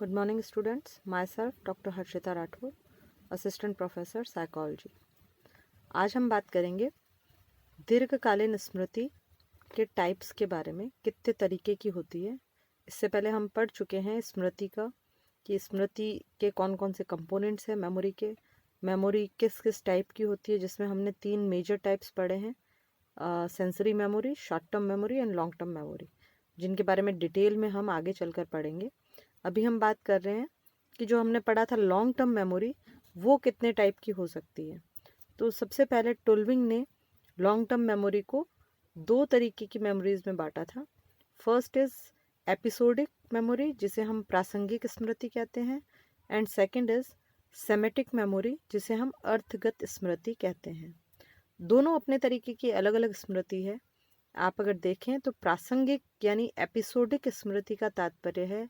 Good morning students, myself Dr. Harshita Rathore, assistant professor psychology. आज हम बात करेंगे दीर्घकालीन स्मृति के टाइप्स के बारे में, कितने तरीके की होती है। इससे पहले हम पढ़ चुके हैं स्मृति का कि स्मृति के कौन कौन से कंपोनेंट्स हैं मेमोरी के, मेमोरी किस किस टाइप की होती है, जिसमें हमने 3 मेजर टाइप्स पढ़े हैं, sensory memory, short term memory and long term memory, जिनके बारे में डिटेल में हम आगे चलकर पढ़ेंगे। अभी हम बात कर रहे हैं कि जो हमने पढ़ा था लॉन्ग टर्म मेमोरी, वो कितने टाइप की हो सकती है। तो सबसे पहले टुल्विंग ने लॉन्ग टर्म मेमोरी को 2 तरीके की मेमोरीज में बांटा था। फर्स्ट इज एपिसोडिक मेमोरी, जिसे हम प्रासंगिक स्मृति कहते हैं, and second is semantic memory, जिसे हम अर्थगत स्मृति कहते हैं। दोनों अपने तरीके की अलग अलग स्मृति है। आप अगर देखें तो प्रासंगिक यानी एपिसोडिक स्मृति का तात्पर्य है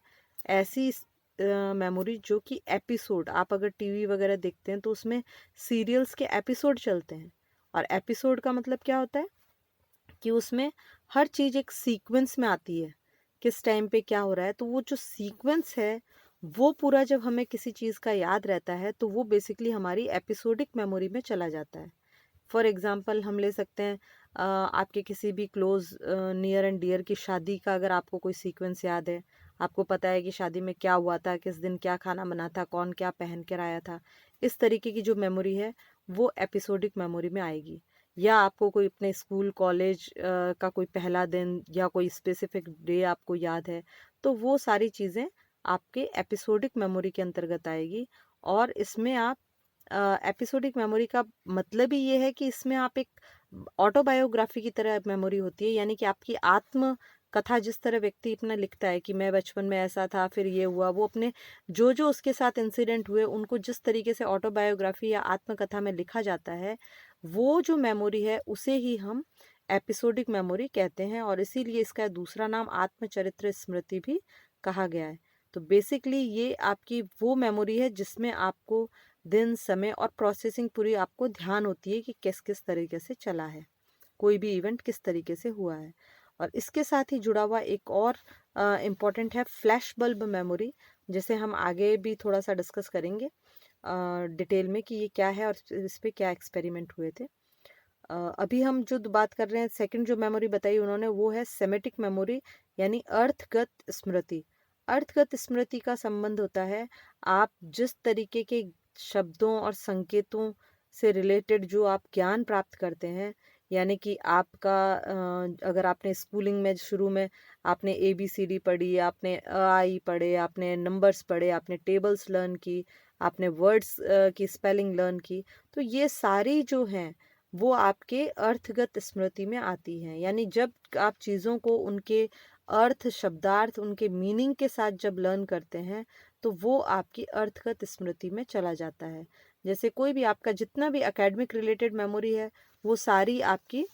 ऐसी मेमोरी जो कि एपिसोड, आप अगर टीवी वगैरह देखते हैं तो उसमें सीरियल्स के एपिसोड चलते हैं, और एपिसोड का मतलब क्या होता है कि उसमें हर चीज़ एक सीक्वेंस में आती है, किस टाइम पे क्या हो रहा है। तो वो जो सीक्वेंस है वो पूरा जब हमें किसी चीज़ का याद रहता है तो वो बेसिकली हमारी एपिसोडिक मेमोरी में चला जाता है। फॉर एग्ज़ाम्पल हम ले सकते हैं आपके किसी भी क्लोज नियर एंड डियर की शादी का, अगर आपको कोई सीक्वेंस याद है, आपको पता है कि शादी में क्या हुआ था, किस दिन क्या खाना बना था, कौन क्या पहन कर आया था, इस तरीके की जो मेमोरी है वो एपिसोडिक मेमोरी में आएगी। या आपको कोई अपने स्कूल कॉलेज का कोई पहला दिन या कोई स्पेसिफिक डे आपको याद है, तो वो सारी चीज़ें आपके एपिसोडिक मेमोरी के अंतर्गत आएगी। और इसमें आप एपिसोडिक मेमोरी का मतलब ही ये है कि इसमें आप एक ऑटोबायोग्राफी की तरह मेमोरी होती है, यानी कि आपकी आत्म कथा, जिस तरह व्यक्ति अपना लिखता है कि मैं बचपन में ऐसा था, फिर ये हुआ, वो अपने जो जो उसके साथ इंसिडेंट हुए उनको जिस तरीके से ऑटोबायोग्राफी या आत्मकथा में लिखा जाता है, वो जो मेमोरी है उसे ही हम एपिसोडिक मेमोरी कहते हैं, और इसीलिए इसका दूसरा नाम आत्मचरित्र स्मृति भी कहा गया है। तो बेसिकली ये आपकी वो मेमोरी है जिसमें आपको दिन, समय और प्रोसेसिंग पूरी आपको ध्यान होती है कि किस किस तरीके से चला है, कोई भी इवेंट किस तरीके से हुआ है। और इसके साथ ही जुड़ा हुआ एक और इम्पॉर्टेंट है फ्लैश बल्ब मेमोरी, जिसे हम आगे भी थोड़ा सा डिस्कस करेंगे डिटेल में कि ये क्या है और इस पे क्या एक्सपेरिमेंट हुए थे। अभी हम जो बात कर रहे हैं, सेकंड जो मेमोरी बताई उन्होंने, वो है सेमेटिक मेमोरी यानी अर्थगत स्मृति। अर्थगत स्मृति का संबंध होता है आप जिस तरीके के शब्दों और संकेतों से रिलेटेड जो आप ज्ञान प्राप्त करते हैं, यानी कि आपका अगर आपने स्कूलिंग में शुरू में आपने ABCD पढ़ी, आपने आई पढ़े, आपने नंबर्स पढ़े, आपने टेबल्स लर्न की, आपने वर्ड्स की स्पेलिंग लर्न की, तो ये सारी जो हैं वो आपके अर्थगत स्मृति में आती हैं। यानी जब आप चीज़ों को उनके अर्थ, शब्दार्थ, उनके मीनिंग के साथ जब लर्न करते हैं तो वो आपकी अर्थगत स्मृति में चला जाता है। जैसे कोई भी आपका जितना भी एकेडमिक रिलेटेड मेमोरी है वो सारी आपकी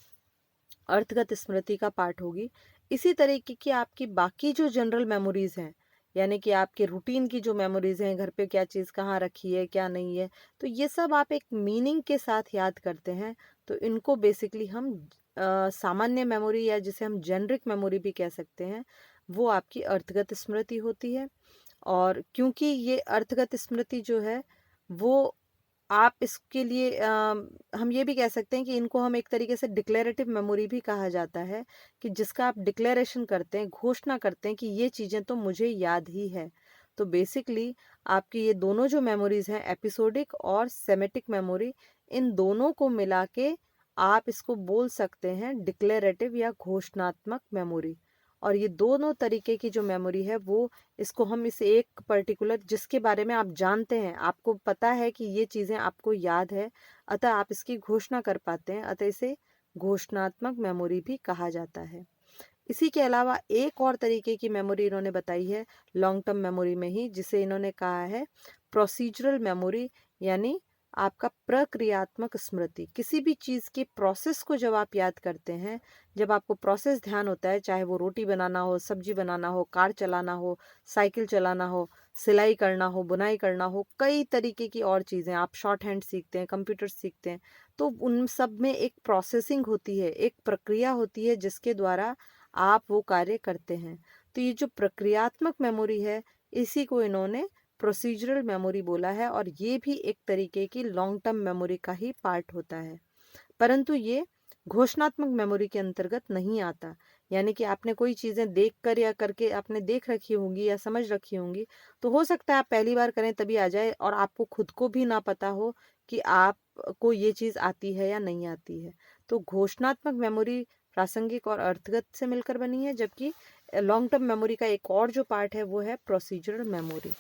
अर्थगत स्मृति का पार्ट होगी। इसी तरीके की आपकी बाकी जो जनरल मेमोरीज हैं, यानी कि आपके रूटीन की जो मेमोरीज हैं, घर पे क्या चीज़ कहाँ रखी है क्या नहीं है, तो ये सब आप एक मीनिंग के साथ याद करते हैं। तो इनको बेसिकली हम सामान्य मेमोरी या जिसे हम जेनरिक मेमोरी भी कह सकते हैं, वो आपकी अर्थगत स्मृति होती है। और क्योंकि ये अर्थगत स्मृति जो है वो आप इसके लिए हम ये भी कह सकते हैं कि इनको हम एक तरीके से डिक्लेरेटिव मेमोरी भी कहा जाता है, कि जिसका आप डिक्लेरेशन करते हैं, घोषणा करते हैं कि ये चीज़ें तो मुझे याद ही है। तो बेसिकली आपकी ये दोनों जो मेमोरीज हैं, एपिसोडिक और सेमेटिक मेमोरी, इन दोनों को मिला के आप इसको बोल सकते हैं डिक्लेरेटिव या घोषणात्मक मेमोरी। और ये दोनों तरीके की जो मेमोरी है वो, इसको हम इस एक पर्टिकुलर जिसके बारे में आप जानते हैं, आपको पता है कि ये चीज़ें आपको याद है, अतः आप इसकी घोषणा कर पाते हैं, अतः इसे घोषणात्मक मेमोरी भी कहा जाता है। इसी के अलावा एक और तरीके की मेमोरी इन्होंने बताई है लॉन्ग टर्म मेमोरी में ही, जिसे इन्होंने कहा है प्रोसीजरल मेमोरी, यानी आपका प्रक्रियात्मक स्मृति। किसी भी चीज़ के प्रोसेस को जब आप याद करते हैं, जब आपको प्रोसेस ध्यान होता है, चाहे वो रोटी बनाना हो, सब्जी बनाना हो, कार चलाना हो, साइकिल चलाना हो, सिलाई करना हो, बुनाई करना हो, कई तरीके की और चीज़ें, आप शॉर्ट हैंड सीखते हैं, कंप्यूटर सीखते हैं, तो उन सब में एक प्रोसेसिंग होती है, एक प्रक्रिया होती है जिसके द्वारा आप वो कार्य करते हैं। तो ये जो प्रक्रियात्मक मेमोरी है, इसी को इन्होंने प्रोसीजरल मेमोरी बोला है और ये भी एक तरीके की लॉन्ग टर्म मेमोरी का ही पार्ट होता है, परंतु ये घोषणात्मक मेमोरी के अंतर्गत नहीं आता। यानी कि आपने कोई चीज़ें देख कर या करके आपने देख रखी होंगी या समझ रखी होंगी, तो हो सकता है आप पहली बार करें तभी आ जाए और आपको खुद को भी ना पता हो कि आपको ये चीज़ आती है या नहीं आती है। तो घोषणात्मक मेमोरी प्रासंगिक और अर्थगत से मिलकर बनी है, जबकि लॉन्ग टर्म मेमोरी का एक और जो पार्ट है वो है प्रोसीजरल मेमोरी।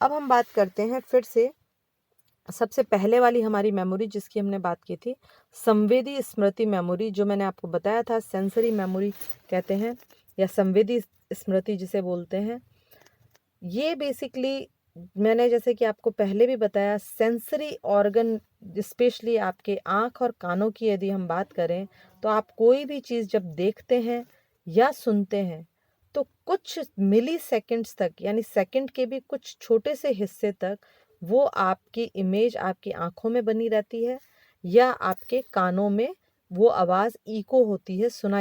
अब हम बात करते हैं फिर से सबसे पहले वाली हमारी मेमोरी जिसकी हमने बात की थी, संवेदी स्मृति मेमोरी, जो मैंने आपको बताया था सेंसरी मेमोरी कहते हैं या संवेदी स्मृति जिसे बोलते हैं। ये बेसिकली मैंने जैसे कि आपको पहले भी बताया, सेंसरी ऑर्गन स्पेशली आपके आँख और कानों की यदि हम बात करें, तो आप कोई भी चीज़ जब देखते हैं या सुनते हैं तो कुछ मिली सेकेंड्स तक, यानी सेकंड के भी कुछ छोटे से हिस्से तक वो आपकी इमेज आपकी आँखों में बनी रहती है या आपके कानों में वो आवाज़ इको होती है, सुनाई